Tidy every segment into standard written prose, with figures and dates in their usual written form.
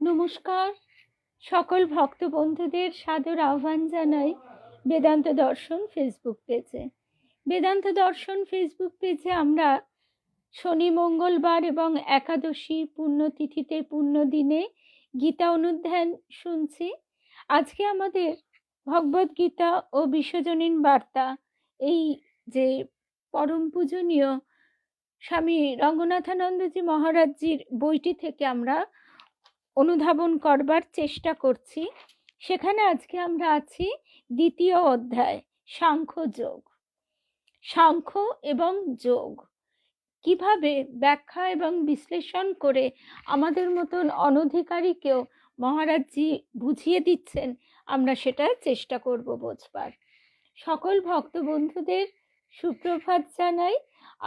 নমস্কার, সকল ভক্ত বন্ধুদের সাদর আহ্বান জানাই বেদান্ত দর্শন ফেসবুক পেজে। বেদান্ত দর্শন ফেসবুক পেজে আমরা শনি, মঙ্গলবার এবং একাদশী পুণ্যতিথিতে পুণ্যদিনে গীতা অনুধ্যান শুনছি। আজকে আমাদের ভগবদ গীতা ও বিশ্বজনীন বার্তা, এই যে পরম পূজনীয় স্বামী রঙ্গনাথানন্দজি মহারাজজির বইটি থেকে আমরা অনুধাবন করবার চেষ্টা করছি। সেখানে আজকে আমরা আছি দ্বিতীয় অধ্যায়, সাংখ্য যোগ। সাংখ্য এবং যোগ কিভাবে ব্যাখ্যা এবং বিশ্লেষণ করে আমাদের মতন অনধিকারীকেও মহারাজজি বুঝিয়ে দিচ্ছেন, আমরা সেটা চেষ্টা করব বোঝবার। সকল ভক্ত বন্ধুদের সুপ্রভাত জানাই,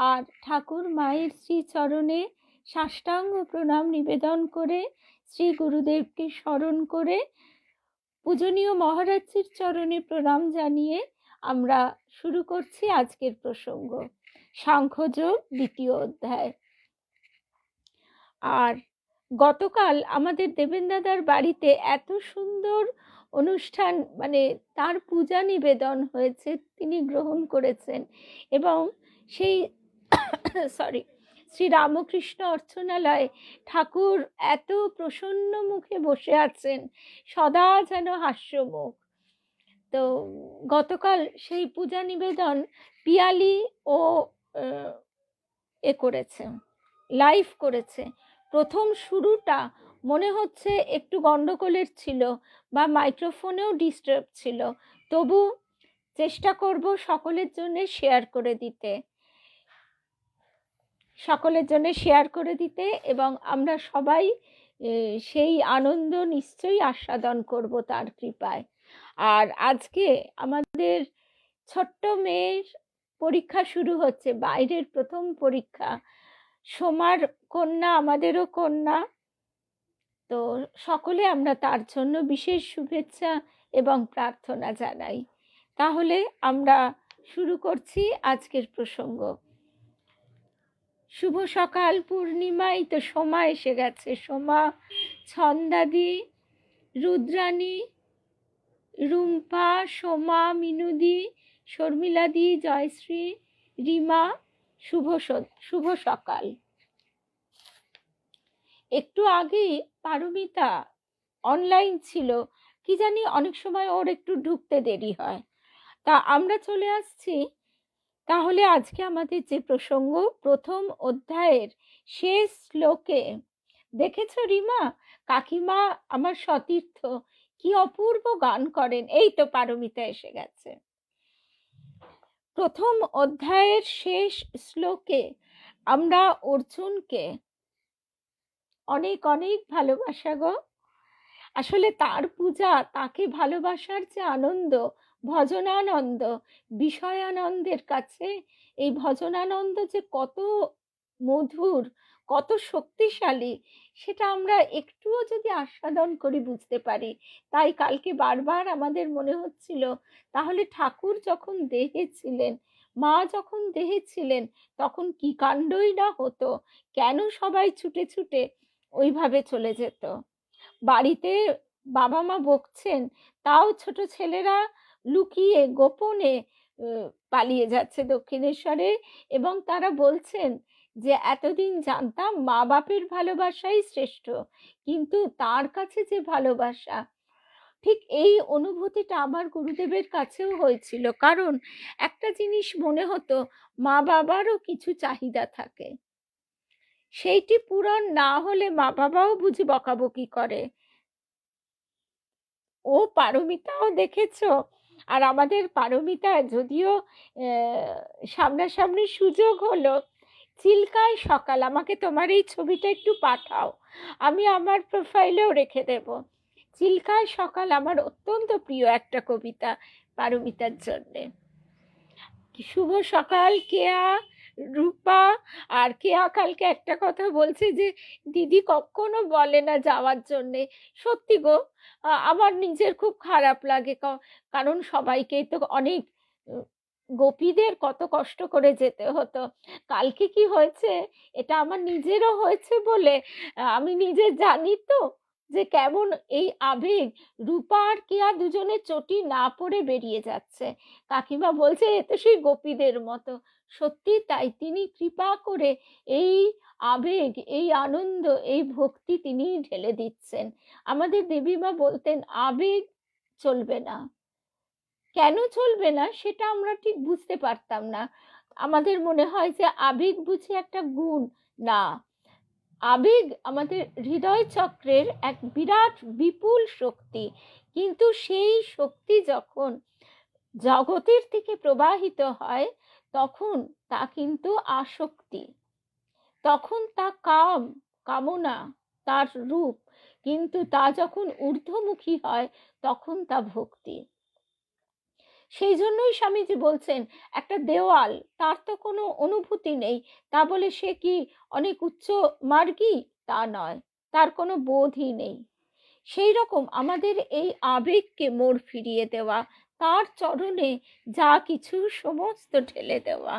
আর ঠাকুর মায়ের শ্রী চরণে সাষ্টাঙ্গ প্রণাম নিবেদন করে, শ্রী গুরুদেবকে স্মরণ করে, পূজনীয় মহারাজজির চরণে প্রণাম জানিয়ে আমরা শুরু করছি আজকের প্রসঙ্গ, সাংখ্যযোগ দ্বিতীয় অধ্যায়। আর গতকাল আমাদের দেবেন দাদার বাড়িতে এত সুন্দর অনুষ্ঠান, মানে তার পূজা নিবেদন হয়েছে, তিনি গ্রহণ করেছেন, এবং সেই শ্রী রামকৃষ্ণ অর্চনালয়ে ঠাকুর এত প্রসন্ন মুখে বসে আছেন, সদা যেন হাস্যমুখ। তো গতকাল সেই পূজা নিবেদন পিয়ালি ও করেছে, লাইভ করেছে। প্রথম শুরুটা মনে হচ্ছে একটু গন্ডগোলের ছিল, বা মাইক্রোফোনেও ডিস্টার্ব ছিল, তবু চেষ্টা করব সকলের জন্য শেয়ার করে দিতে, এবং আমরা সবাই সেই আনন্দ নিশ্চয়ই আস্বাদন করব তার কৃপায়। আর আজকে আমাদের ছোট্ট মেয়ের পরীক্ষা শুরু হচ্ছে, বাইরের প্রথম পরীক্ষা। সোমার কন্যা, আমাদেরও কন্যা, তো সকলে আমরা তার জন্য বিশেষ শুভেচ্ছা এবং প্রার্থনা জানাই। তাহলে আমরা শুরু করছি আজকের প্রসঙ্গ। শুভ সকাল, পূর্ণিমায় তো সোমা এসে গেছে। সোমা, ছন্দাদি, রুদ্রাণী, রুম্পা, সোমা, মিনুদি, শর্মিলাদি, জয়শ্রী, রিমা, শুভ সকাল। একটু আগে পারমিতা অনলাইন ছিল, কি জানি অনেক সময় ওর একটু ঢুকতে দেরি হয়, তা আমরা চলে আসছি। তাহলে আজকে আমাদের যে প্রসঙ্গ, প্রথম অধ্যায়ের শেষ শ্লোকে দেখেছ রিমা, কাকিমা আমার সতীর্থ কি অপূর্ব গান করেন। এই তো পারমিতা এসে গেছে। প্রথম অধ্যায়ের শেষ শ্লোকে আমরা অর্জুনকে অনেক অনেক ভালোবাসা গো। আসলে তার পূজা, তাকে ভালোবাসার যে আনন্দ, ভজনানন্দ, বিষয়ানন্দের কাছে এই ভজনানন্দ যে কত মধুর, কত শক্তিশালী, সেটা আমরা একটুও যদি আস্বাদন করি বুঝতে পারি। তাই কালকে বারবার আমাদের মনে হচ্ছিল, তাহলে ঠাকুর যখন দেহে ছিলেন, মা যখন দেহে ছিলেন, তখন কি কাণ্ডই না হতো, কেন সবাই ছুটে ছুটে ওইভাবে চলে যেত। বাড়িতে বাবা মা বকছেন, তাও ছোট ছেলেরা লুকিয়ে গোপনে পালিয়ে যাচ্ছে দক্ষিণেশ্বরে, এবং তারা বলছেন যে এতদিন জানতাম মা বাপের ভালোবাসাই শ্রেষ্ঠ, কিন্তু তার কাছে যে ভালোবাসা, ঠিক এই অনুভূতিটা আমার গুরুদেবের কাছেও হয়েছিল। কারণ একটা জিনিস মনে হতো, মা বাবারও কিছু চাহিদা থাকে, সেইটি পূরণ না হলে মা বাবাও বুঝি বকাবকি করে। ও পারমিতাও দেখেছো, আর আমাদের পারমিতা যদিও সামনাসামনি সুযোগ হলো, চিল্কায় সকাল, আমাকে তোমার এই ছবিটা একটু পাঠাও, আমি আমার প্রোফাইলেও রেখে দেব। চিল্কায় সকাল আমার অত্যন্ত প্রিয় একটা কবিতা পারমিতার জন্যে। শুভ সকাল কেয়া, রূপা। আর কেয়া কালকে একটা কথা বলছে যে দিদি কখনো বলে না যাওয়ার জন্যে। সত্যি গো, আমার নিজের খুব খারাপ লাগে, কারণ সবাইকেই তো অনেক গোপীদের কত কষ্ট করে যেতে হতো। কালকে কি হয়েছে, এটা আমার নিজেরও হয়েছে বলে আমি নিজে জানি তো, যে কেমন এই আবেগ। রূপা আর কেয়া দুজনে চটি না পড়ে বেরিয়ে যাচ্ছে। কাকিমা বলছে এ তো সেই গোপীদের মতো। সত্যি তাই, তিনি কৃপা করে এই আবেগ, এই আনন্দ, এই ভক্তি তিনি ঢেলে দিচ্ছেন। আমাদের দেবীমা বলতেন আবেগ চলবে না। কেন চলবে না সেটা আমরা ঠিক বুঝতে পারতাম না। আমাদের মনে হয় যে আবেগ বুঝি একটা গুণ। না, আবেগ আমাদের হৃদয় চক্রের এক বিরাট বিপুল শক্তি। কিন্তু সেই শক্তি যখন জগতের থেকে প্রবাহিত হয় তখন তা কিন্তু আসক্তি, তখন তা কামনা, তার রূপ। কিন্তু তা যখন ঊর্ধ্বমুখী হয় তখন তা ভক্তি। সেই জন্যই স্বামীজি বলছেন একটা দেওয়াল, তার তো কোনো অনুভূতি নেই, তা বলে সে কি অনেক উচ্চ মার্গী? তা নয়, তার কোনো বোধই নেই। সেই রকম আমাদের এই আবেগকে মোড় ফিরিয়ে দেওয়া, তার চরণে যা কিছু সমস্ত ঢেলে দেওয়া।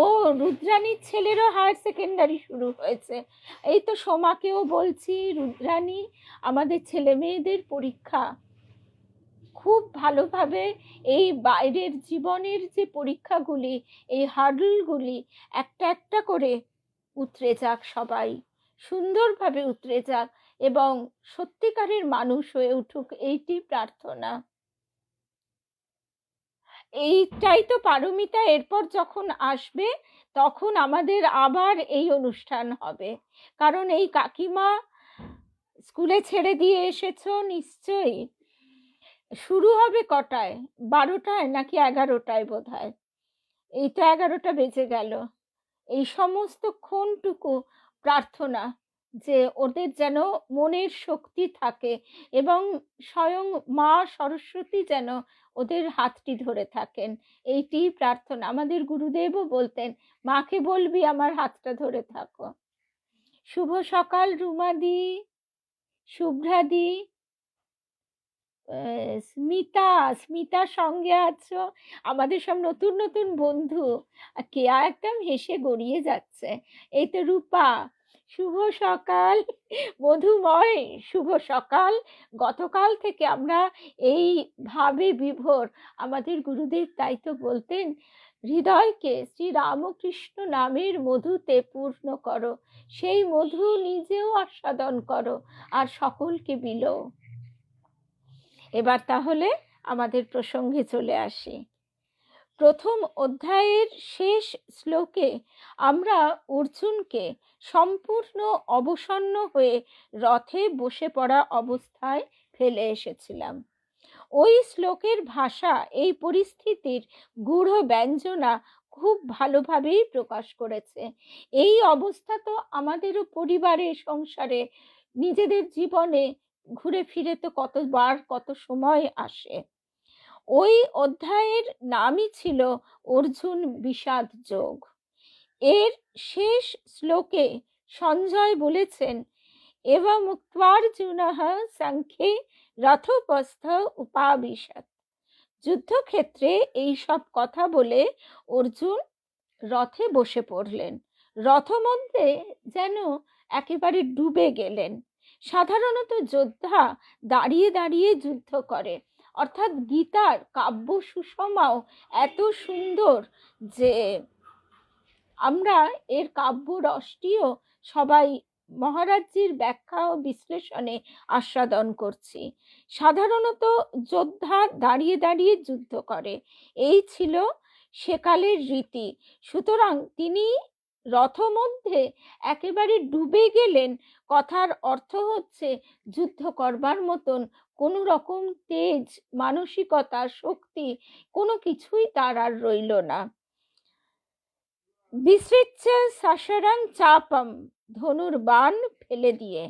ও রুদ্রাণীর ছেলেরও হায়ার সেকেন্ডারি শুরু হয়েছে। এই তো সোমাকেও বলছি, রুদ্রাণী, আমাদের ছেলে মেয়েদের পরীক্ষা খুব ভালোভাবে, এই বাইরের জীবনের যে পরীক্ষাগুলি, এই হার্ডলগুলি একটা একটা করে উতরে যাক, সবাই সুন্দরভাবে উতরে যাক এবং সত্যিকারের মানুষ হয়ে উঠুক, এইটি প্রার্থনা। এইটাই তো পারমিতা। এরপর যখন আসবে তখন আমাদের আবার এই অনুষ্ঠান হবে। কারণ এই কাকিমা স্কুলে ছেড়ে দিয়ে এসেছো নিশ্চয়ই। শুরু হবে কটায়? 12টায় নাকি 11টায় বোধ হয়। এই তো 11টা বেজে গেল। এই সমস্ত ক্ষণটুকু প্রার্থনা যে ওদের যেন মনের শক্তি থাকে এবং স্বয়ং মা সরস্বতী যেন ওদের হাতটি ধরে থাকেন, এইটি প্রার্থনা। আমাদের গুরুদেবও বলতেন মাকে বলবি আমার হাতটা ধরে থাকো। শুভ সকাল রুমাদি, শুভ্রাদি, স্মিতা, স্মিতার সঙ্গে আছো। আমাদের সব নতুন নতুন বন্ধু। কেয়া একদম হেসে গড়িয়ে যাচ্ছে। এই তো রূপা, শুভ সকাল। মধুময়, শুভ সকাল। গতকাল থেকে আমরা এই ভাবে বিভোর। আমাদের গুরুদেব তাই তো বলতেন হৃদয়কে শ্রী রামকৃষ্ণ নামের মধুতে পূর্ণ করো, সেই মধু নিজেও আস্বাদন করো আর সকলকে বিলো। এবার তাহলে আমাদের প্রসঙ্গে চলে আসি। প্রথম অধ্যায়ের শেষ শ্লোকে আমরা অর্জুনকে সম্পূর্ণ অবসন্ন হয়ে রথে বসে পড়া অবস্থায় ফেলে এসেছিলাম। ওই শ্লোকের ভাষা এই পরিস্থিতির গূঢ় ব্যঞ্জনা খুব ভালোভাবেই প্রকাশ করেছে। এই অবস্থা তো আমাদেরও পরিবারে, সংসারে, নিজেদের জীবনে ঘুরে ফিরে তো কতবার কত সময় আসে। ওই অধ্যায়ের নামই ছিল অর্জুন বিষাদ যোগ। এর শেষ শ্লোকে সঞ্জয় বলেছেন এবা মুক্তার্জুনঃ সাংখ্যে রথোপস্থ উপাবিশৎ। যুদ্ধক্ষেত্রে এই সব কথা বলে অর্জুন রথে বসে পড়লেন, রথমধ্যে যেন একেবারে ডুবে গেলেন। সাধারণত যোদ্ধা দাঁড়িয়ে দাঁড়িয়ে যুদ্ধ করে, অর্থাৎ গীতার কাব্য সুষমাও এত সুন্দর যে আমরা এর কাব্য রসটিও সবাই মহারাজজির ব্যাখ্যা ও বিশ্লেষণে আস্বাদন করছি। সাধারণত যোদ্ধা দাঁড়িয়ে দাঁড়িয়ে যুদ্ধ করে, এই ছিল সেকালের রীতি। সুতরাং তিনি রথমধ্যে একেবারে ডুবে গেলেন। কথার অর্থ হচ্ছে যুদ্ধ করবার মতন কোনো রকম তেজ, মানসিকতা, শক্তি কোনো কিছুই তার আর রইল না। বিসৃচ্য সশরং চাপম, ধনুর বাণ ফেলে দিয়ে,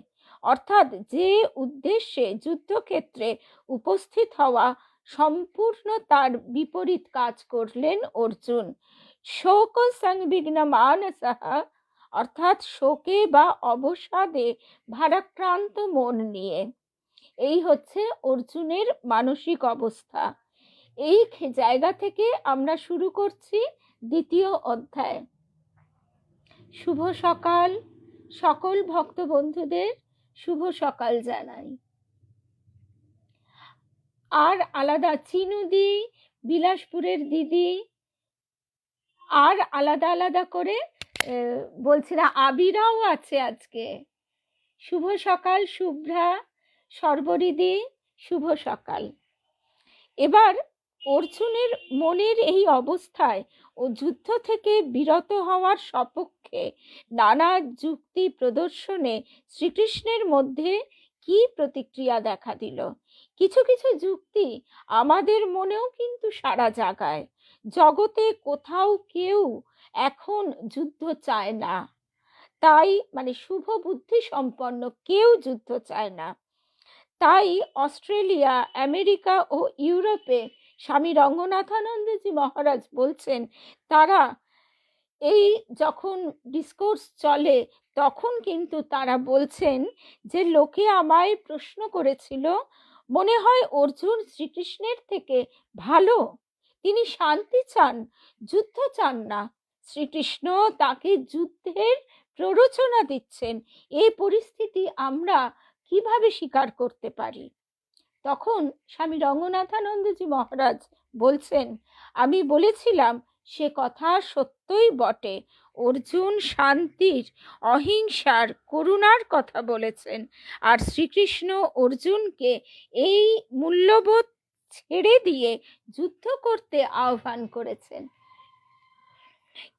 অর্থাৎ যে উদ্দেশ্যে যুদ্ধক্ষেত্রে উপস্থিত হওয়া সম্পূর্ণ তার বিপরীত কাজ করলেন অর্জুন। শোক সংবিঘ্ন মানসঃ, অর্থাৎ শোকে বা অবসাদে ভারাক্রান্ত মন নিয়ে। এই হচ্ছে অর্জুনের মানসিক অবস্থা। এই জায়গা থেকে আমরা শুরু করছি দ্বিতীয় অধ্যায়। শুভ সকাল, সকল ভক্ত বন্ধুদের শুভ সকাল জানাই। আর আলাদা চিনুদি, বিলাসপুরের দিদি, আর আলাদা আলাদা করে বলছি না, আবিরাও আছে আজকে। শুভ সকাল শুভ্রা, সর্বরিদি, শুভ সকাল। এবার অর্জুনের মনের এই অবস্থায় ও যুদ্ধ থেকে বিরত হওয়ার সপক্ষে নানা যুক্তি প্রদর্শনে শ্রীকৃষ্ণের মধ্যে কি প্রতিক্রিয়া দেখা দিল। কিছু কিছু যুক্তি আমাদের মনেও কিন্তু সাড়া জাগায়। জগতে কোথাও কেউ এখন যুদ্ধ চায় না, তাই মানে শুভ বুদ্ধি সম্পন্ন কেউ যুদ্ধ চায় না। তাই অস্ট্রেলিয়া, আমেরিকা ও ইউরোপে স্বামী রঙ্গনাথানন্দজি মহারাজ বলছেন, তারা এই যখন ডিসকোর্স চলে তখন কিন্তু তারা বলছেন যে লোকে আমায় প্রশ্ন করেছিল, মনে হয় অর্জুন শ্রীকৃষ্ণের থেকে ভালো, তিনি শান্তি চান, যুদ্ধ চান না। শ্রীকৃষ্ণ তাকে যুদ্ধের প্ররোচনা দিচ্ছেন। এই পরিস্থিতি আমরা কিভাবে স্বীকার করতে পারি? তখন স্বামী রঙ্গনাথানন্দজি মহারাজ বলছেন, আমি বলেছিলাম সে কথা সত্যই বটে। অর্জুন শান্তির, অহিংসার, করুণার কথা বলেছেন, আর শ্রীকৃষ্ণ অর্জুনকে এই মূল্যবোধ ছেড়ে দিয়ে যুদ্ধ করতে আহ্বান করেছেন।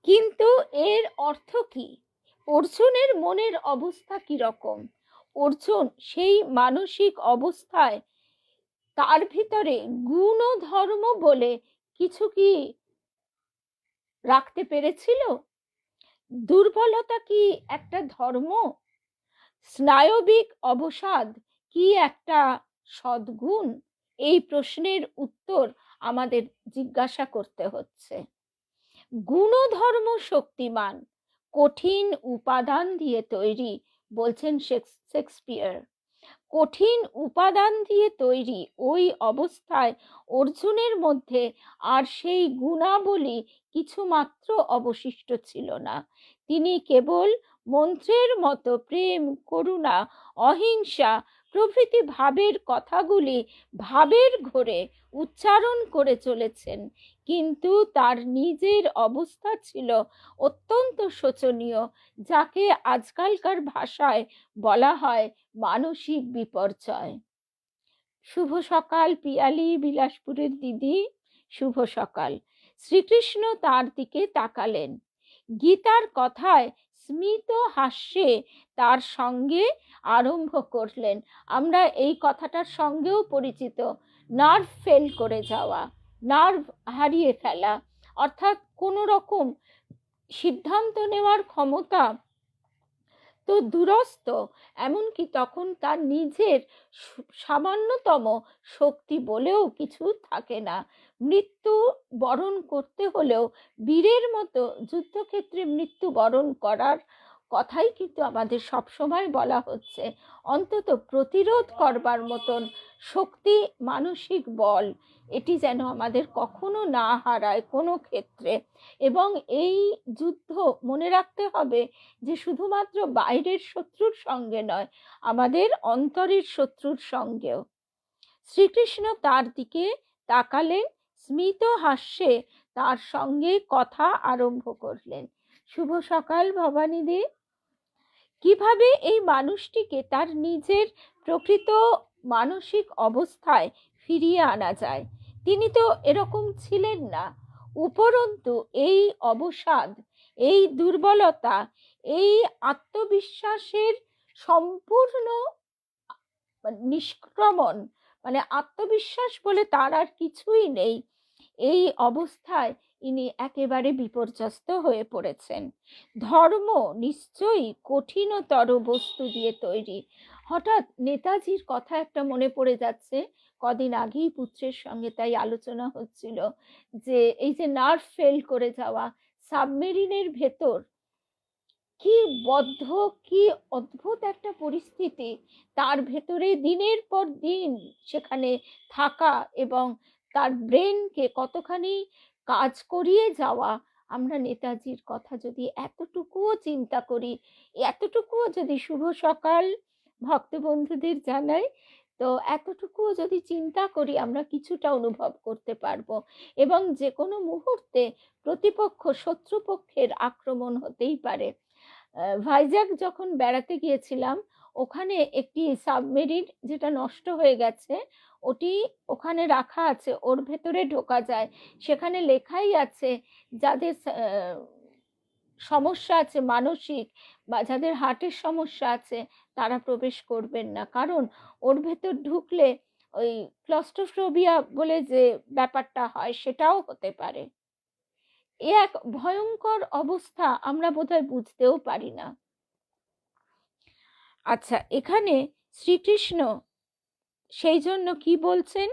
কিন্তু এর অর্থ কি? অর্জুনের মনের অবস্থা কি রকম? অর্জুন সেই মানসিক অবস্থায় তার ভিতরে গুণ ও ধর্ম বলে কিছু কি রাখতে পেরেছিল? দুর্বলতা কি একটা ধর্ম? স্নায়বিক অবসাদ কি একটা সদ্গুণ? এই প্রশ্নের উত্তর আমাদের জিজ্ঞাসা করতে হচ্ছে। গুণধর্ম শক্তিমান, কঠিন উপাদান দিয়ে তৈরি, বলছেন শেক্সপিয়ার। কঠিন উপাদান দিয়ে তৈরি ওই অবস্থায় অর্জুনের মধ্যে আর সেই গুণাবলী কিছুমাত্র অবশিষ্ট ছিল না। তিনি কেবল মন্ত্রের মতো প্রেম, করুণা, অহিংসা প্রভৃতি ভাবের কথাগুলি ভাবের ঘোরে উচ্চারণ করে চলেছেন, কিন্তু তার নিজের অবস্থা ছিল অত্যন্ত শোচনীয়, যাকে আজকালকার ভাষায় বলা হয় মানসিক বিপর্যয়। শুভ সকাল পিয়ালি, বিলাসপুরের দিদি, শুভ সকাল। শ্রীকৃষ্ণ তার দিকে তাকালেন, গীতার কথায় স্মিত হাস্যে তার সঙ্গে আরম্ভ করলেন। আমরা এই কথাটার সঙ্গেও পরিচিত, নার্ভ ফেল করে যাওয়া, নার্ভ হারিয়ে ফেলা, অর্থাৎ কোনো রকম সিদ্ধান্ত নেওয়ার ক্ষমতা তো দুরস্ত, এমনকি তখন তার নিজের সামান্যতম শক্তি বলেও কিছু থাকে না। মৃত্যু বরণ করতে হলেও বীরের মতো যুদ্ধক্ষেত্রে মৃত্যু বরণ করার কথাই কিন্তু আমাদের সবসময় বলা হচ্ছে। অন্তত প্রতিরোধ করবার মতন শক্তি, মানসিক বল, এটি যেন আমাদের কখনো না হারায় কোনো ক্ষেত্রে। এবং এই যুদ্ধ মনে রাখতে হবে যে শুধুমাত্র বাইরের শত্রুর সঙ্গে নয়, আমাদের অন্তরের শত্রুর সঙ্গেও। শ্রীকৃষ্ণ তার দিকে তাকালেন, স্মিত হাস্যে তার সঙ্গে কথা আরম্ভ করলেন। শুভ সকাল ভবানীদি। কিভাবে এই মানুষটিকে তার নিজের প্রকৃত মানসিক অবস্থায় ফিরিয়ে আনা যায়? তিনি তো এরকম ছিলেন না। উপরন্তু এই অবসাদ, এই দুর্বলতা, এই আত্মবিশ্বাসের সম্পূর্ণ নিষ্ক্রমণ, মানে আত্মবিশ্বাস বলে তার আর কিছুই নেই, এই অবস্থায় ইনি একেবারে বিপর্যস্ত হয়ে পড়েছেন। ধর্ম নিশ্চয়ই কঠিনতর বস্তু দিয়ে তৈরি। হঠাৎ নেতাজির কথা একটা মনে পড়ে যাচ্ছে। কদিন আগেই পুত্রের সঙ্গে তাই আলোচনা হচ্ছিল যে এই যে নার্ভ ফেল করে যাওয়া, সাবমেরিনের ভেতর কি বদ্ধ, কি অদ্ভুত একটা পরিস্থিতি, তার ভেতরে দিনের পর দিন সেখানে থাকা এবং তার ব্রেনকে কতখানি কাজ করিয়ে যাওয়া। আমরা নেতাজির কথা যদি এতটুকুও চিন্তা করি, এতটুকুও যদি শুভ সকাল ভক্ত বন্ধুদের জানাই, তো এতটুকুও যদি চিন্তা করি আমরা কিছুটা অনুভব করতে পারবো। এবং যে কোনো মুহূর্তে প্রতিপক্ষ শত্রুপক্ষের আক্রমণ হতেই পারে। ভাইজ্যাক যখন বেড়াতে গিয়েছিলাম, ওখানে একটি সাবমেরিন যেটা নষ্ট হয়ে গেছে, ওটি ওখানে রাখা আছে, ওর ভেতরে ঢোকা যায়। সেখানে লেখাই আছে যাদের সমস্যা আছে মানসিক বা যাদের হার্টের সমস্যা আছে তারা প্রবেশ করবেন না, কারণ ওর ভেতর ঢুকলে ওই ক্লস্ট্রোফোবিয়া বলে যে ব্যাপারটা হয় সেটাও হতে পারে। এ এক ভয়ঙ্কর অবস্থা, আমরা বোধহয় বুঝতেও পারি না। আচ্ছা, এখানে শ্রীকৃষ্ণ সেই জন্য কি বলছেন,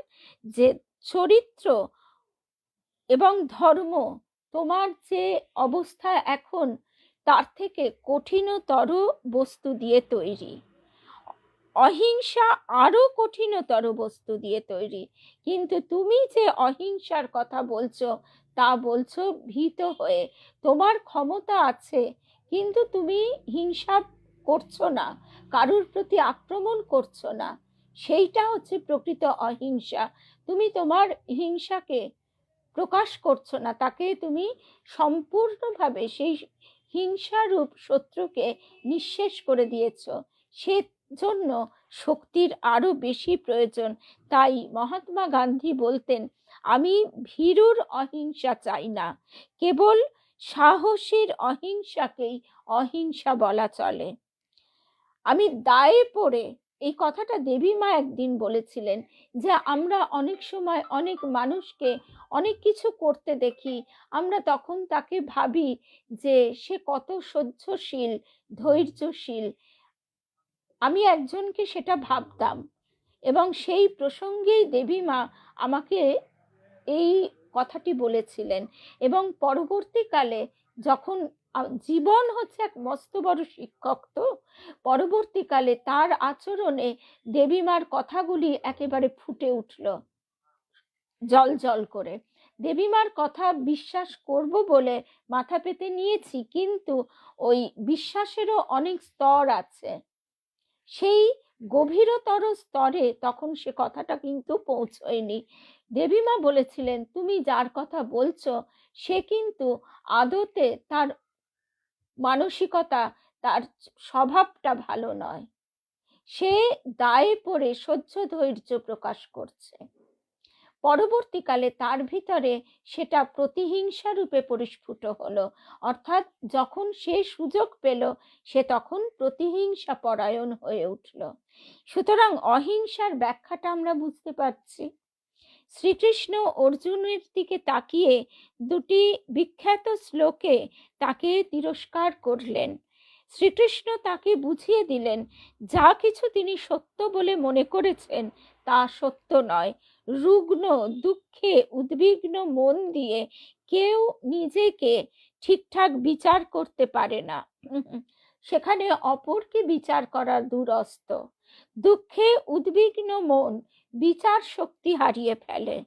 যে চরিত্র এবং ধর্ম তোমার যে অবস্থা এখন তার থেকে কঠিনতর বস্তু দিয়ে তৈরি, অহিংসা আরো কঠিনতর বস্তু দিয়ে তৈরি। কিন্তু তুমি যে অহিংসার কথা বলছো তা বলছো ভীত হয়ে। তোমার ক্ষমতা আছে কিন্তু তুমি হিংসা করছো না, কারুর প্রতি আক্রমণ করছো না, সেইটা হচ্ছে প্রকৃত অহিংসা। তুমি তোমার হিংসাকে প্রকাশ করছো না, তাকে তুমি সম্পূর্ণভাবে সেই হিংসারূপ শত্রুকে নিঃশেষ করে দিয়েছো। সেজন্য শক্তির আরো বেশি প্রয়োজন। তাই মহাত্মা গান্ধী বলতেন, আমি ভীরুর অহিংসা চাই না, কেবল সাহসীর অহিংসাকেই অহিংসা বলা চলে। আমি দায়ে পড়ে, এই কথাটা দেবী মা একদিন বলেছিলেন, যে আমরা অনেক সময় অনেক মানুষকে অনেক কিছু করতে দেখি, আমরা তখন তাকে ভাবি যে সে কত সহ্যশীল, ধৈর্যশীল। আমি একজনকে সেটা ভাবতাম, এবং সেই প্রসঙ্গেই দেবী মা আমাকে এই কথাটি বলেছিলেন। এবং পরবর্তীকালে যখন জীবন হচ্ছে এক মস্ত বড় শিক্ষক, তো পরবর্তীকালে তার আচরণে দেবীমার কথাগুলি একেবারে ফুটে উঠল জল জল করে। দেবীমার কথা বিশ্বাস করব বলে মাথা পেতে নিয়েছি, কিন্তু ওই বিশ্বাসেরও অনেক স্তর আছে। সেই গভীরতর স্তরে তখন সে কথাটা কিন্তু পৌঁছয়নি। দেবীমা বলেছিলেন, তুমি যার কথা বলছো সে কিন্তু আদতে তার মানসিকতা, তার স্বভাবটা ভালো নয়, সে দায়ে পড়ে সহ্য ধৈর্য প্রকাশ করছে। পরবর্তীকালে তার ভিতরে সেটা প্রতিহিংসা রূপে পরিস্ফুট হলো, অর্থাৎ যখন সে সুযোগ পেল সে তখন প্রতিহিংসা পরায়ণ হয়ে উঠল। সুতরাং অহিংসার ব্যাখ্যাটা আমরা বুঝতে পারছি। শ্রীকৃষ্ণ অর্জুনের দিকে তাকিয়ে দুটি বিখ্যাত শ্লোকে তাকে তিরস্কার করলেন। শ্রীকৃষ্ণ তাকে বুঝিয়ে দিলেন, যা কিছু তিনি সত্য বলে মনে করেছেন তা সত্য নয়। রুগ্ন দুঃখে উদ্বিগ্ন মন দিয়ে কেউ নিজেকে ঠিকঠাক বিচার করতে পারে না, সেখানে অপরকে বিচার করার দুরস্ত। দুঃখে উদ্বিগ্ন মন বিচার শক্তি হারিয়ে ফেলে।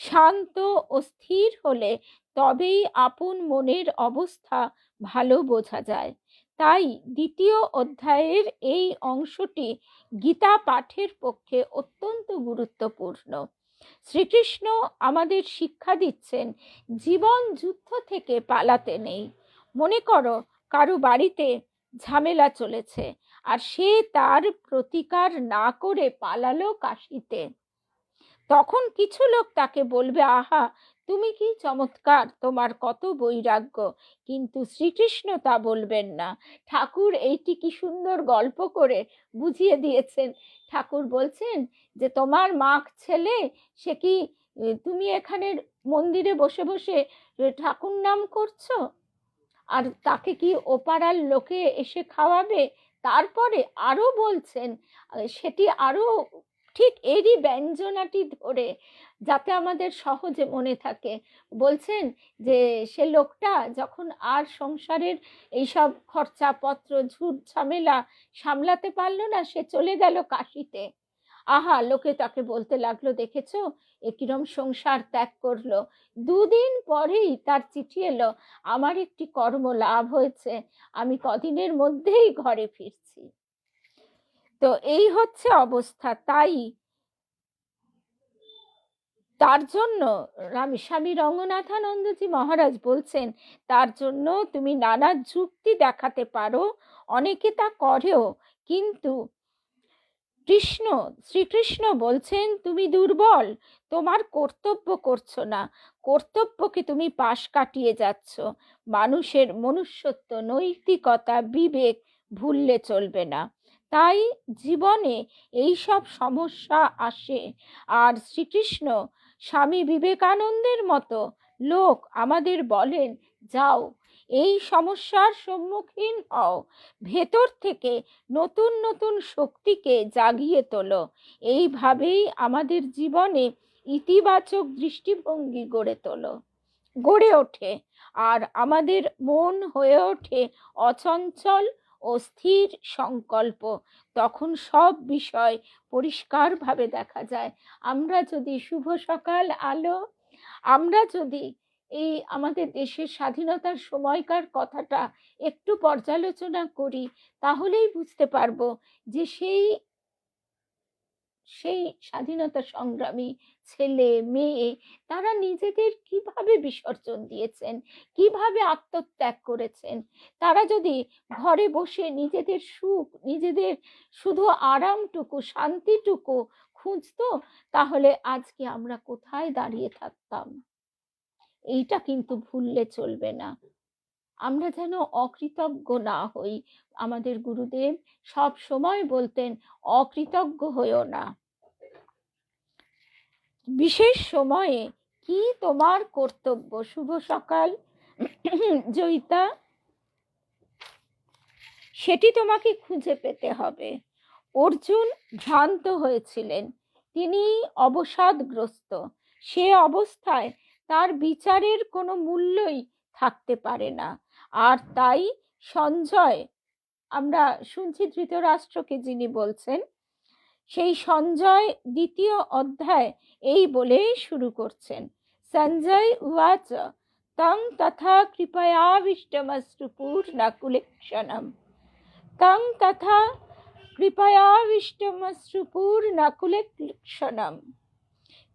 শান্ত ও স্থির হলে তবেই আপন মনের অবস্থা ভালো বোঝা যায়। তাই দ্বিতীয় অধ্যায়ের এই অংশটি গীতা পাঠের পক্ষে অত্যন্ত গুরুত্বপূর্ণ। শ্রীকৃষ্ণ আমাদের শিক্ষা দিচ্ছেন, জীবন যুদ্ধ থেকে পালাতে নেই। মনে করো কারো বাড়িতে ঝামেলা চলেছে, আর সে তার প্রতিকার না করে পালালো কাশিতে। তখন কিছু লোক তাকে বলবে, আহা তুমি কি চমৎকার, তোমার কত বৈরাগ্য। কিন্তু শ্রীকৃষ্ণ তা বলবেন না। ঠাকুর এইটি কি সুন্দর গল্প করে বুঝিয়ে দিয়েছেন। ঠাকুর বলছেন যে তোমার মাখ ছেলে, সে কি তুমি এখানে মন্দিরে বসে বসে ঠাকুর নাম করছো, আর তাকে কি ওপাড়ার লোকে এসে খাওয়াবে? তারপরে আরো বলছেন, সেটি আরো ঠিক এরই ব্যঞ্জনাটি ধরে যাতে আমাদের সহজে মনে থাকে, বলছেন যে সে লোকটা যখন আর সংসারের এইসব খরচাপত্র ঝুট ঝামেলা সামলাতে পারলো না, সে চলে গেল কাশিতে। আহা, লোকে তাকে বলতে লাগলো, দেখেছো এ কিরম সংসার ত্যাগ করলো। দুদিন পরেই তার চিঠি এলো, আমার একটি কর্ম লাভ হয়েছে, আমি কদিনের মধ্যেই ঘরে ফিরছি। তো এই হচ্ছে অবস্থা। তাই তার জন্য স্বামী রঙ্গনাথানন্দজি মহারাজ বলছেন, তার জন্য তুমি নানা যুক্তি দেখাতে পারো, অনেকে তা করেও, কিন্তু শ্রীকৃষ্ণ বলছেন তুমি দুর্বল, তোমার কর্তব্য করছো না, কর্তব্যকে তুমি পাশ কাটিয়ে যাচ্ছ। মানুষের মনুষ্যত্ব, নৈতিকতা, বিবেক ভুললে চলবে না। তাই জীবনে এই সব সমস্যা আসে। আর শ্রীকৃষ্ণ স্বামী বিবেকানন্দের মতো লোক আমাদের বলেন, যাও এই সমস্যার সম্মুখীন হও, ভেতর থেকে নতুন নতুন শক্তিকে জাগিয়ে তোলো। এইভাবেই আমাদের জীবনে ইতিবাচক দৃষ্টিভঙ্গি গড়ে ওঠে, আর আমাদের মন হয়ে ওঠে অচঞ্চল ও স্থির সংকল্প। তখন সব বিষয় পরিষ্কারভাবে দেখা যায়। আমরা যদি শুভ সকাল আলো, আমরা যদি এই আমাদের দেশের স্বাধীনতার সময়কার কথাটা একটু পর্যালোচনা করি, তাহলেই বুঝতে পারবো যে সেই সেই স্বাধীনতা সংগ্রামী ছেলে মেয়ে, তারা নিজেদের কিভাবে বিসর্জন দিয়েছেন, কিভাবে আত্মত্যাগ করেছেন। তারা যদি ঘরে বসে নিজেদের সুখ, নিজেদের শুধু আরামটুকু, শান্তিটুকু খুঁজতো, তাহলে আজকে আমরা কোথায় দাঁড়িয়ে থাকতাম। এইটা কিন্তু ভুললে চলবে না। আমরা যেন অকৃতজ্ঞ না হই। আমাদের গুরুদেব সব সময় বলতেন, অকৃতজ্ঞ হইও না। বিশেষ সময়ে কি তোমার কর্তব্য। শুভ সকাল জয়িতা, সেটি তোমাকে খুঁজে পেতে হবে। অর্জুন ভ্রান্ত হয়েছিলেন, তিনি অবসাদগ্রস্ত। সে অবস্থায় তার বিচারের কোনো মূল্যই থাকতে পারে না। আর তাই সঞ্জয়, আমরা শুনছি ধৃতরাষ্ট্রকে যিনি বলছেন, সেই সঞ্জয় দ্বিতীয় অধ্যায় এই বলে শুরু করছেন, সঞ্জয় উবাচ তং তথা কৃপয়াবিষ্টমশ্রুপূর্ণকুলেক্ষণম তং তথা কৃপয়াবিষ্টমশ্রুপূর্ণকুলেক্ষণম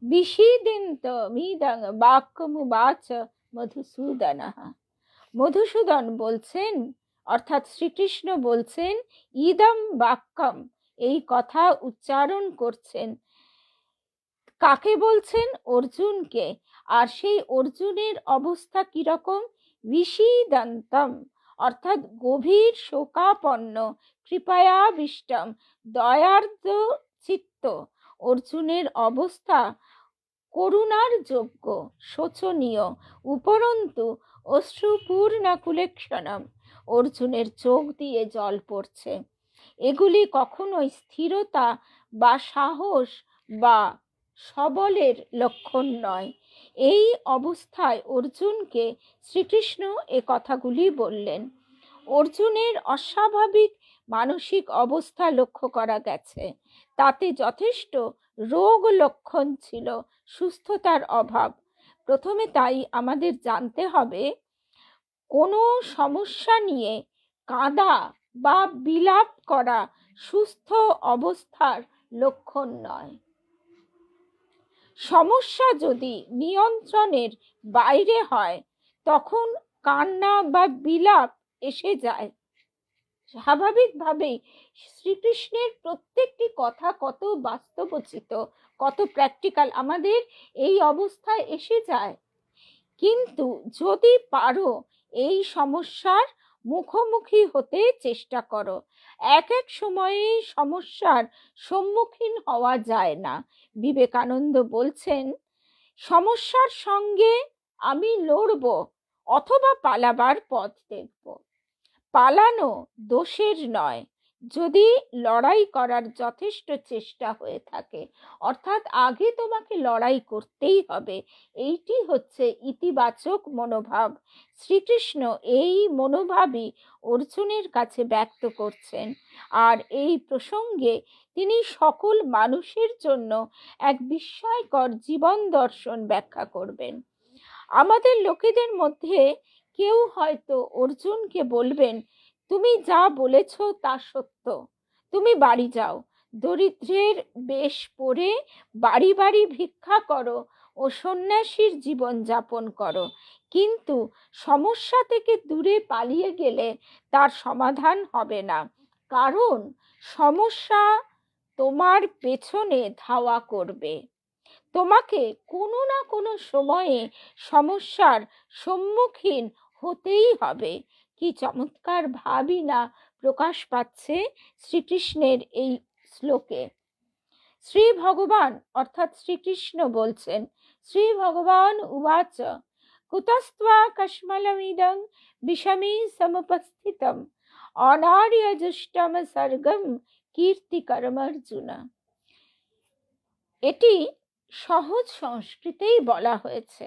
বিষীদিন্তমিদং বাক্যমুবাচ মধুসূদনঃ। মধুসূদন বলছেন, অর্থাৎ শ্রীকৃষ্ণ বলছেন, ইদম বাক্যম, এই কথা উচ্চারণ করছেন। কাকে বলছেন? অর্জুনকে। আর সেই অর্জুনের অবস্থা কিরকম? বিষীদন্তম, অর্থাৎ গভীর শোকাপন্ন, কৃপয়াবিষ্টম, দয়ার্দ্র চিত্ত। অর্জুনের অবস্থা করুণার যোগ্য, শোচনীয়। উপরন্তু অশ্রুপূর্ণকুলেক্ষণম, অর্জুনের চোখ দিয়ে জল পড়ছে। এগুলি কখনোই স্থিরতা বা সাহস বা সবলের লক্ষণ নয়। এই অবস্থায় অর্জুনকে শ্রীকৃষ্ণ এ কথাগুলি বললেন। অর্জুনের অস্বাভাবিক মানসিক অবস্থা লক্ষ্য করা গেছে, তাতে যথেষ্ট রোগ লক্ষণ ছিল, সুস্থতার অভাব। প্রথমে তাই আমাদের জানতে হবে, কোনো সমস্যা নিয়ে কাঁদা বা বিলাপ করা সুস্থ অবস্থার লক্ষণ নয়। সমস্যা যদি নিয়ন্ত্রণের বাইরে হয়, তখন কান্না বা বিলাপ এসে যায়। স্বাভাবিকভাবেই শ্রীকৃষ্ণের প্রত্যেকটি কথা কত বাস্তবোচিত, কত প্র্যাকটিক্যাল, আমাদের এই অবস্থায় এসে যায়। কিন্তু যদি পারো এই সমস্যার মুখোমুখি হতে চেষ্টা করো। এক এক সময়ে সমস্যার সম্মুখীন হওয়া যায় না। বিবেকানন্দ বলছেন, সমস্যার সঙ্গে আমি লড়ব অথবা পালাবার পথ দেখব। পালানো দোষের নয়, যদি লড়াই করার যথেষ্ট চেষ্টা হয়ে থাকে। অর্থাৎ আগে তোমাকে লড়াই করতেই হবে। এইটি হচ্ছে ইতিবাচক ইতিবাচক মনোভাব। শ্রীকৃষ্ণ এই মনোভাবই অর্জুনের কাছে ব্যক্ত করছেন। আর এই প্রসঙ্গে তিনি সকল মানুষের জন্য এক বিস্ময়কর জীবন দর্শন ব্যাখ্যা করবেন। আমাদের লোকেদের মধ্যে কেউ হয়তো অর্জুনকে বলবেন, তুমি যা বলেছ তা সত্য, তুমি বাড়ি যাও, দরিদ্রের বেশ পরে বাড়ি বাড়ি ভিক্ষা করো ও সন্ন্যাসীর জীবন যাপন করো, কিন্তু সমস্যা থেকে দূরে পালিয়ে গেলে তার সমাধান হবে না, কারণ সমস্যা তোমার পেছনে ধাওয়া করবে। তোমাকে কোনো না কোনো সময়ে সমস্যার সম্মুখীন হতেই হবে। কি চমৎকার ভাবই না প্রকাশ পাচ্ছে শ্রীকৃষ্ণের এই শ্লোকে। শ্রী ভগবান অর্থাৎ শ্রীকৃষ্ণ বলছেন, শ্রী ভগবান উবাচ কুতস্ত্বা কস্মলমিদং বিষমী সমুপস্থিতম অনার্যজুষ্টম সর্গম কীর্তিকরমর্জুন। এটি সহজ সংস্কৃতেই বলা হয়েছে,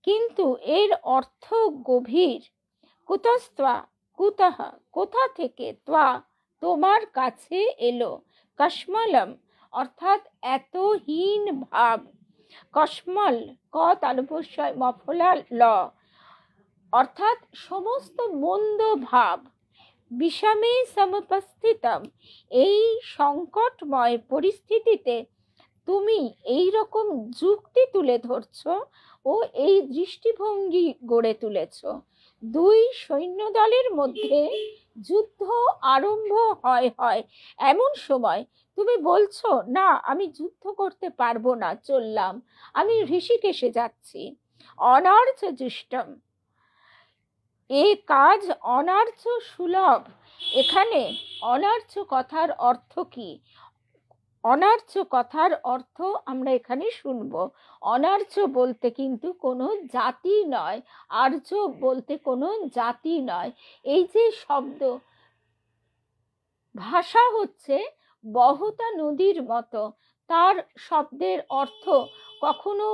কিন্তু এর অর্থ গভীর। কুতস্ত্বা, কুতঃ কোথা থেকে, ত্বা তোমার কাছে এলো, কস্মলম অর্থাৎ এত হীন ভাব, কস্মল ক তালুপস্যয় মফলা ল অর্থাৎ সমস্ত মন্দ ভাব, বিষমে সমুপস্থিতম এই সংকটময় পরিস্থিতিতে তুমি এই রকম যুক্তি তুলে ধরছ ও এই দৃষ্টিভঙ্গি গড়ে তুলেছ। দুই সৈন্যদলের মধ্যে যুদ্ধ আরম্ভ হয় এমন সময় তুমি বলছো, না আমি যুদ্ধ করতে পারবো না, চললাম, আমি ঋষিকেশে যাচ্ছি। অনার্য জুষ্টম, এ কাজ অনার্য সুলভ। এখানে অনার্য কথার অর্থ কি? অনার্য কথার অর্থ আমরা এখানে শুনব। অনার্য বলতে কিন্তু কোনো জাতি নয়, আর্য বলতে কোনো জাতি নয়। এই যে শব্দ, ভাষা হচ্ছে বহতা নদীর মতো, তার শব্দের অর্থ কখনো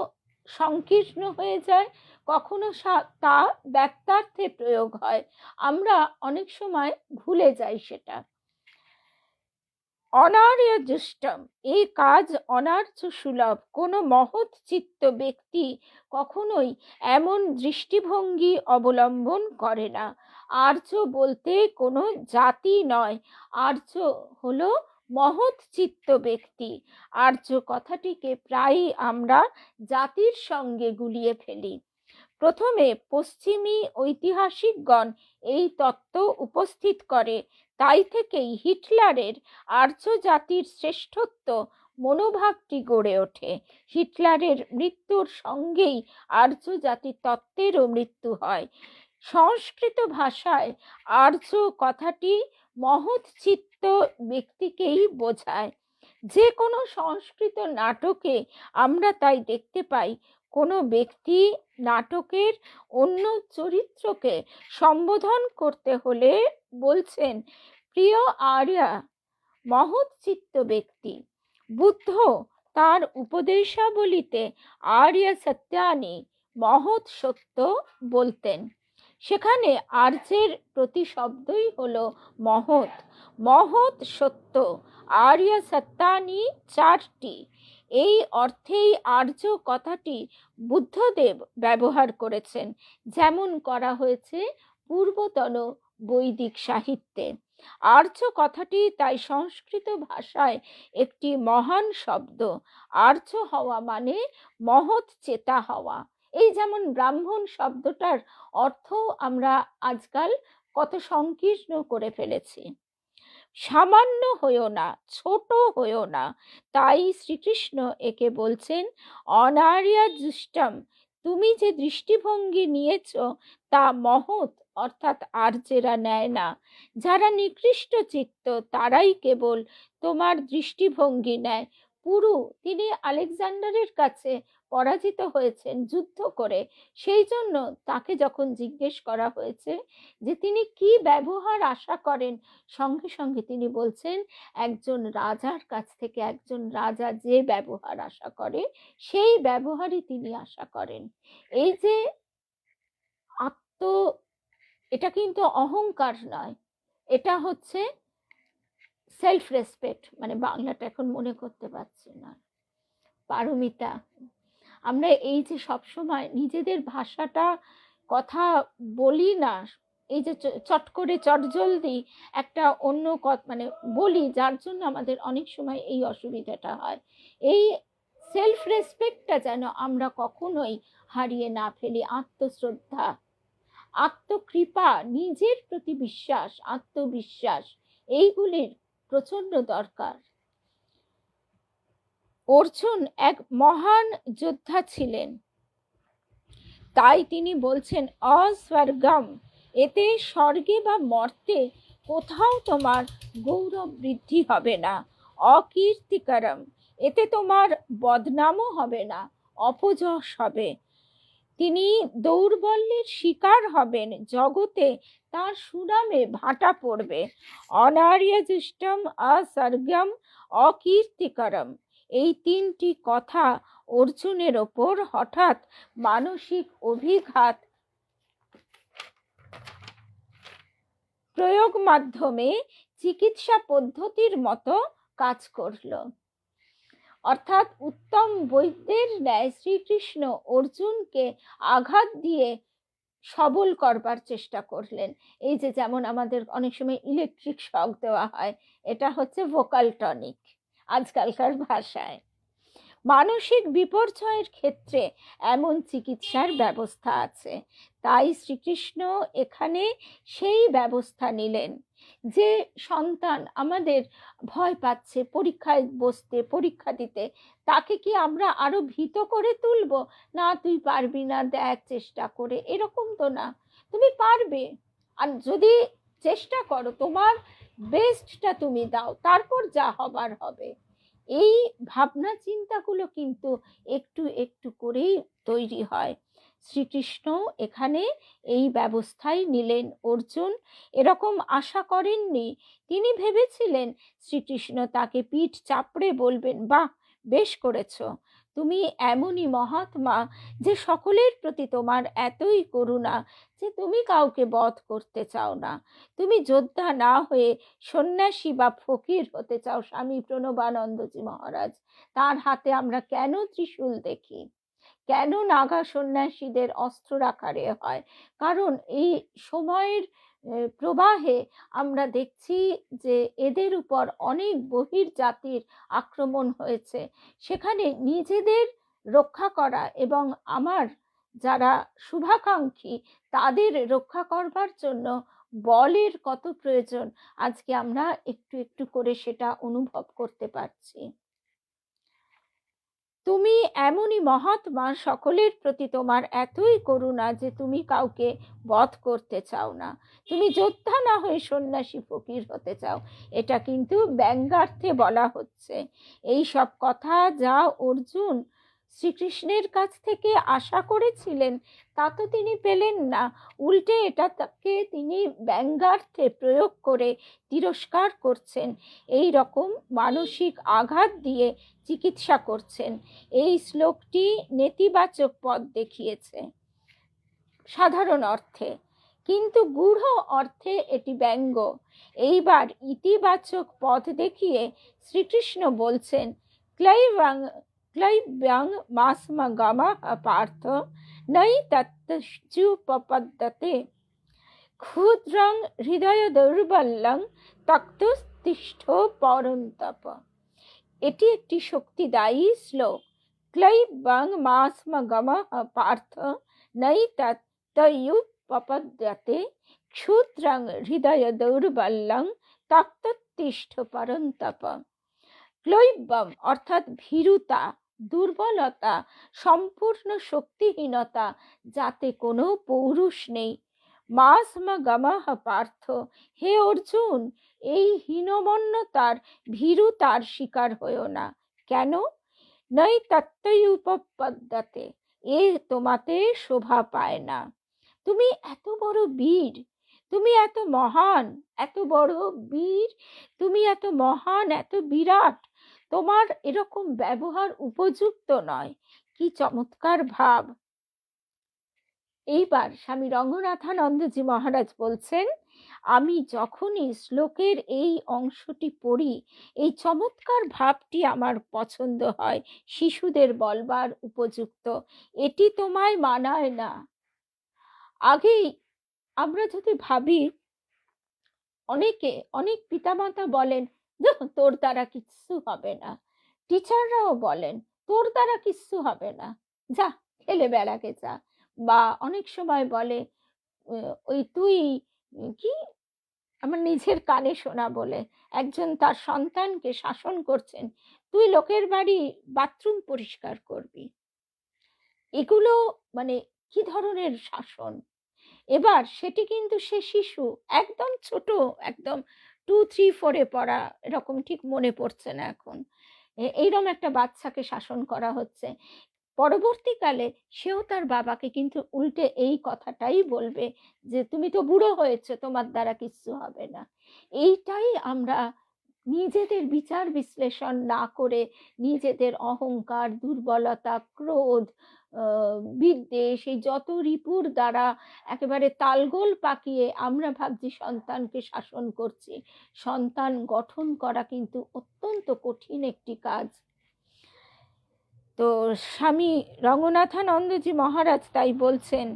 সংকীর্ণ হয়ে যায়, কখনো তা ব্যক্তার্থে প্রয়োগ হয়, আমরা অনেক সময় ভুলে যাই সেটা। অনার্যজুষ্টম, এই কাজ অনার্য সুলভ। কোনো মহৎ চিত্ত ব্যক্তি কখনোই এমন দৃষ্টিভঙ্গি অবলম্বন করে না। আর্য বলতে কোনো জাতি নয়, আর্য হলো মহৎ চিত্ত ব্যক্তি। আর্য কথাটিকে প্রায়ই আমরা জাতির সঙ্গে গুলিয়ে ফেলি। প্রথমে পশ্চিমী ঐতিহাসিকগণ এই তত্ত্ব উপস্থিত করে, তাই থেকেই হিটলারের আর্য জাতির শ্রেষ্ঠত্ব মনোভাবটি গড়ে ওঠে। হিটলারের মৃত্যুর সঙ্গেই আর্য জাতির তত্ত্বেরও মৃত্যু হয়। সংস্কৃত ভাষায় আর্য কথাটি মহৎ চিত্ত ব্যক্তিকেই বোঝায়। যে কোনো সংস্কৃত নাটকে আমরা তাই দেখতে পাই, কোনো ব্যক্তি নাটকের অন্য চরিত্রকে সম্বোধন করতে হলে বলছেন, প্রিয় আর্যা, মহৎ চিত্ত ব্যক্তি। বুদ্ধ তার উপদেশাবলিতে আর্য সত্যানি, মহৎ সত্য বলতেন। সেখানে আর্যের প্রতিশব্দই হলো মহৎ। মহৎ সত্য, আর্য সত্যানি চারটি। এই অর্থেই আর্য কথাটি বুদ্ধদেব ব্যবহার করেছেন, যেমন করা হয়েছে পূর্বতন বৈদিক সাহিত্যে। আর্য কথাটি তাই সংস্কৃত ভাষায় একটি মহান শব্দ। আর্য হওয়া মানে মহৎ চেতা হওয়া। এই যেমন ব্রাহ্মণ শব্দটার অর্থ আমরা আজকাল কত সংকীর্ণ করে ফেলেছি। সামান্য হইও না, ছোট হইও না, তাই শ্রীকৃষ্ণ একে বলছেন অনার্যজুষ্টম। তুমি যে দৃষ্টিভঙ্গি নিয়েছ তা মহৎ, অর্থাৎ আর্যেরা নেয় না। যারা নিকৃষ্ট চিত্ত তারাই কেবল তোমার দৃষ্টিভঙ্গি নেয়। পুরু, তিনি আলেকজান্ডারের কাছে পরাজিত হয়েছেন যুদ্ধ করে, সেই জন্য তাকে যখন জিজ্ঞেস করা হয়েছে যে তিনি কি ব্যবহার আশা করেন, সঙ্গে সঙ্গে তিনি বলছেন একজন রাজার কাছ থেকে একজন রাজা যে ব্যবহার আশা করে সেই ব্যবহারই তিনি আশা করেন। এই যে আত্ম, এটা কিন্তু অহংকার নয়, এটা হচ্ছে সেলফ রেসপেক্ট, মানে বাংলাটা এখন মনে করতে পারছি না, পারমিতা। আমরা এই যে সবসময় নিজেদের ভাষাটা কথা বলি না, এই যে চট করে চটজলদি একটা অন্য মানে বলি, যার জন্য আমাদের অনেক সময় এই অসুবিধাটা হয়। এই সেলফ রেসপেক্টটা যেন আমরা কখনোই হারিয়ে না ফেলি। আত্মশ্রদ্ধা, আত্মকৃপা, নিজের প্রতি বিশ্বাস, আত্মবিশ্বাস, এইগুলির প্রচন্ড দরকার। অর্জুন এক মহান যোদ্ধা ছিলেন, তাই তিনি বলছেন অস্বর্গম, এতে স্বর্গে বা মর্তে কোথাও তোমার গৌরব বৃদ্ধি হবে না। অকীর্তিকরম, এতে তোমার বদনামও হবে না, অপযশ হবে। তিনি দৌর্বল্যের শিকার হবেন, জগতে তার সুনামে ভাটা পড়বে। অনার্যজুষ্টম, অসর্গম, অকীর্তিকরম, এই তিনটি কথা অর্জুনের ওপর হঠাৎ মানসিক অভিঘাত প্রয়োগ মাধ্যমে চিকিৎসা পদ্ধতির মতো কাজ করল। অর্থাৎ উত্তম বৈদ্যের ন্যায় শ্রীকৃষ্ণ অর্জুনকে আঘাত দিয়ে সবল করবার চেষ্টা করলেন। এই যে যেমন আমাদের অনেক সময় ইলেকট্রিক শক দেওয়া হয়, এটা হচ্ছে ভোকাল টনিক আজকালকার ভাষায়। মানসিক বিপর্যয়ের ক্ষেত্রে এমন চিকিৎসার ব্যবস্থা আছে, তাই শ্রীকৃষ্ণ এখানে সেই ব্যবস্থা নিলেন। যে সন্তান আমাদের ভয় পাচ্ছে পরীক্ষায় বসতে, পরীক্ষা দিতে, তাকে কি আমরা আরো ভীত করে তুলব? না, তুই পারবি না, দেখ চেষ্টা করে, এরকম তো না, তুমি পারবে। আর যদি চেষ্টা করো, তোমার বেস্টটা তুমি দাও, তারপর যা হবার হবে। এই ভাবনা চিন্তাগুলো কিন্তু একটু একটু করেই তৈরি হয়। শ্রীকৃষ্ণ এখানে এই ব্যবস্থাই নিলেন। অর্জুন এরকম আশা করেননি। তিনি ভেবেছিলেন শ্রীকৃষ্ণ তাকে পিঠ চাপড়ে বলবেন, বাহ, বেশ করেছো, তুমি এমনই মহাত্মা যে সকলের প্রতি তোমার এতই করুণা যে তুমি কাউকে বধ করতে চাও না, তুমি যোদ্ধা না হয়ে সন্ন্যাসী বা ফকির হতে চাও। স্বামী প্রণবানন্দজি মহারাজ, তার হাতে আমরা কেন ত্রিশূল দেখি, কেন নাগা সন্ন্যাসীদের অস্ত্র আকারে হয়? কারণ এই সময়ের প্রবাহে আমরা দেখছি যে এদের উপর অনেক বহির্জাতির আক্রমণ হয়েছে। সেখানে নিজেদের রক্ষা করা এবং আমার যারা শুভাকাঙ্ক্ষী তাদের রক্ষা করবার জন্য বলের কত প্রয়োজন, আজকে আমরা একটু একটু করে সেটা অনুভব করতে পারছি। তুমি এমনই মহাত্মা, সকলের প্রতি তোমার এতই করুণা যে তুমি কাউকে বধ করতে চাও না, তুমি যোদ্ধা না হয়ে সন্ন্যাসী ফকির হতে চাও। এটা কিন্তু ব্যঙ্গার্থে বলা হচ্ছে। এই সব কথা যা অর্জুন শ্রীকৃষ্ণের কাছ থেকে আশা করেছিলেন তা তো তিনি পেলেন না, উল্টে এটা তাকে তিনি ব্যঙ্গার্থে প্রয়োগ করে তিরস্কার করছেন, এই রকম মানসিক আঘাত দিয়ে চিকিৎসা করছেন। এই শ্লোকটি নেতিবাচক পথ দেখিয়েছে সাধারণ অর্থে, কিন্তু গূঢ় অর্থে এটি ব্যঙ্গ। এইবার ইতিবাচক পথ দেখিয়ে শ্রীকৃষ্ণ বলছেন, ক্লৈব্যং মাসমগমঃ পার্থ নৈ তচ্চুপপদ্যতে, ক্ষুদ্রং হৃদয় দৌর্বল্যং তক্তুস্তিষ্ঠ পরন্তপ। এটি একটি শক্তিদায়ী শ্লোক। ক্লৈব্যং মাসমগমঃ পার্থ নৈ তচ্চুপপদ্যতে, ক্ষুদ্রং হৃদয় দৌর্বল্যং তক্তুস্তিষ্ঠ পরন্তপ। ক্লৈব্যম অর্থাৎ ভীরুতা, দুর্বলতা, সম্পূর্ণ শক্তিহীনতা, যাতে কোনো পৌরুষ নেই। মাসমগমঃ পার্থ, হে অর্জুন, এই হীনমন্যতার ভীরুতার শিকার হয়েও না। কেন? নই তত্ত্বই উপপদ্যতে, এ তোমাতে শোভা পায় না। তুমি এত বড় বীর, তুমি এত মহান, এত বড় বীর, তুমি এত মহান, এত বিরাট, তোমার এরকম ব্যবহার উপযুক্ত নয়। কি চমৎকার ভাব! এইবার স্বামী রঙ্গনাথানন্দজি মহারাজ বলছেন, আমি যখনই শ্লোকের এই অংশটি পড়ি, এই চমৎকার ভাবটি আমার পছন্দ হয়, শিশুদের বলবার উপযুক্ত, এটি তোমায় মানায় না। আগেই আমরা যদি ভাবি, অনেক পিতামাতা বলেন, তোর দ্বারা কিচ্ছু হবে না, টিচাররাও বলেন তোর দ্বারা কিচ্ছু হবে না, যা খেলে বেড়াকে যা। বা অনেক সময় বলে, ওই তুই কি, আমার নিজের কানে শোনা বলে, একজন তার সন্তানকে শাসন করছেন, তুই লোকের বাড়ি বাথরুম পরিষ্কার করবি। এগুলো মানে কি ধরনের শাসন! এবার সেটি কিন্তু সে শিশু, একদম ছোট, একদম 2, 3, 4-এ পড়া, এরকম ঠিক মনে পড়ছে না এখন, এইরকম একটা বাচ্চাকে শাসন করা হচ্ছে। পরবর্তীকালে সেও তার বাবাকে কিন্তু উল্টে এই কথাটাই বলবে, যে তুমি তো বুড়ো হয়েছে, তোমার দ্বারা কিচ্ছু হবে না। এইটাই আমরা নিজেদের বিচার বিশ্লেষণ না করে, নিজেদের অহংকার, দুর্বলতা, ক্রোধ, বিদ্বেষ, এই যত রিপুর দ্বারা একেবারে তালগোল পাকিয়ে আমরা ভাবছি সন্তানকে শাসন করছি। সন্তান গঠন করা কিন্তু অত্যন্ত কঠিন একটি কাজ। তো স্বামী রঙ্গনাথানন্দজি মহারাজ তাই বলছেন,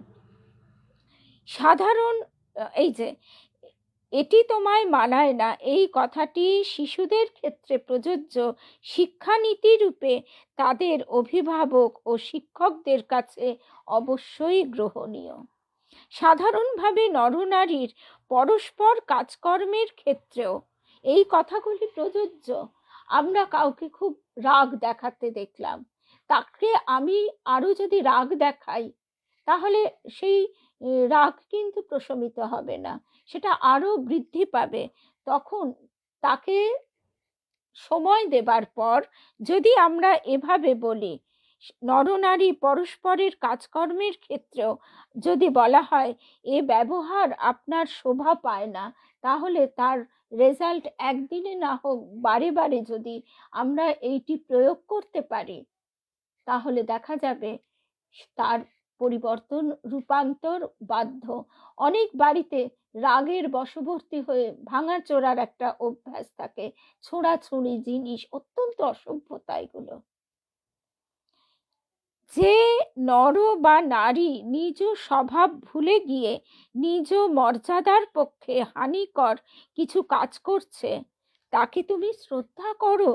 সাধারণ এই যে এটি তোমায় মানায় না, এই কথাটি শিশুদের ক্ষেত্রে প্রযোজ্য শিক্ষানীতি রূপে তাদের অভিভাবক ও শিক্ষকদের কাছে অবশ্যই গ্রহণীয়। সাধারণভাবে নরনারীর পরস্পর কাজকর্মের ক্ষেত্রেও এই কথাগুলি প্রযোজ্য। আমরা কাউকে খুব রাগ দেখাতে দেখলাম, তাকে আমি আরো যদি রাগ দেখাই, তাহলে সেই রাগ কিন্তু প্রশমিত হবে না, সেটা আরো বৃদ্ধি পাবে। তখন তাকে সময় দেবার পর যদি আমরা এভাবে বলি, নরনারী পরস্পরের কাজকর্মের ক্ষেত্রেও যদি বলা হয় এ ব্যবহার আপনার শোভা পায় না, তাহলে তার রেজাল্ট একদিনে না হোক বারে বারে যদি আমরা এইটি প্রয়োগ করতে পারি, তাহলে দেখা যাবে তার পরিবর্তন, রূপান্তর বাধ্য। অনেক বাড়িতে রাগের বশবর্তী হয়ে ভাঙাচোরার একটা অভ্যাস থাকে, ছোঁড়াছুঁড়ি জিনিস, অত্যন্ত অসভ্যতা এগুলো। যে নর বা নারী নিজ স্বভাব ভুলে গিয়ে নিজ মর্যাদার পক্ষে হানিকর কিছু কাজ করছে, তাকে তুমি শ্রদ্ধা করো,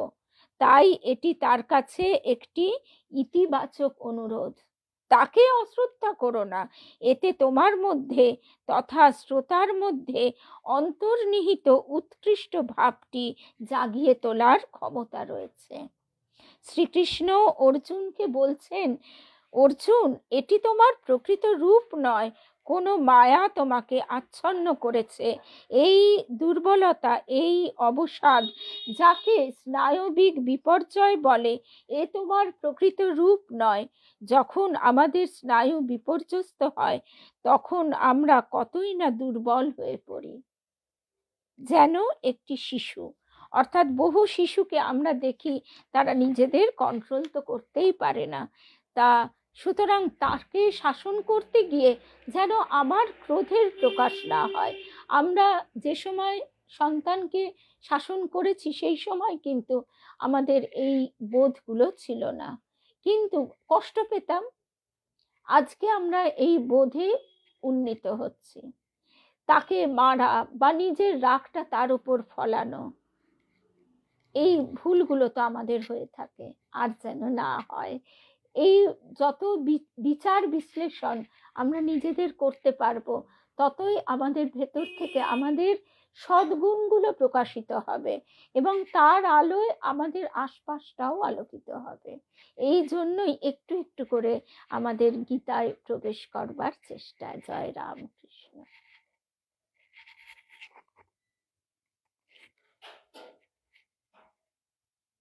তাই এটি তার কাছে একটি ইতিবাচক অনুরোধ। তাকে অশ্রদ্ধা করো না, এতে তোমার মধ্যে তথা শ্রোতার মধ্যে অন্তর্নিহিত উৎকৃষ্ট ভাবটি জাগিয়ে তোলার ক্ষমতা রয়েছে। শ্রীকৃষ্ণ অর্জুনকে বলছেন, অর্জুন, এটি তোমার প্রকৃত রূপ নয়, কোনো মায়া তোমাকে আচ্ছন্ন করেছে। এই দুর্বলতা, এই অবসাদ, যাকে স্নায়বিক বিপর্যয় বলে, এ তোমার প্রকৃত রূপ নয়। যখন আমাদের স্নায়ু বিপর্যস্ত হয়, তখন আমরা কতই না দুর্বল হয়ে পড়ি, যেন একটি শিশু। অর্থাৎ বহু শিশুকে আমরা দেখি, তারা নিজেদের কন্ট্রোল তো করতেই পারে না। তা সুতরাং তাকে শাসন করতে গিয়ে যেন আমার ক্রোধের প্রকাশ না হয়। আমরা যে সময় সন্তানকে শাসন করেছি, সেই সময় কিন্তু আমাদের এই বোধগুলো ছিল না, কিন্তু কষ্ট পেতাম। আজকে আমরা এই বোধে উন্নীত হচ্ছি। তাকে মারা বা নিজের রাগটা তার উপর ফলানো, এই ভুলগুলো তো আমাদের হয়ে থাকে, আর যেন না হয়। এই যত বিচার বিশ্লেষণ আমরা নিজেদের করতে পারবো, ততই আমাদের ভেতর থেকে আমাদের সদ্গুণগুলো প্রকাশিত হবে, এবং তার আলোয় আমাদের আশপাশটাও আলোকিত হবে। এই জন্যই একটু একটু করে আমাদের গীতায় প্রবেশ করবার চেষ্টা। জয় রাম।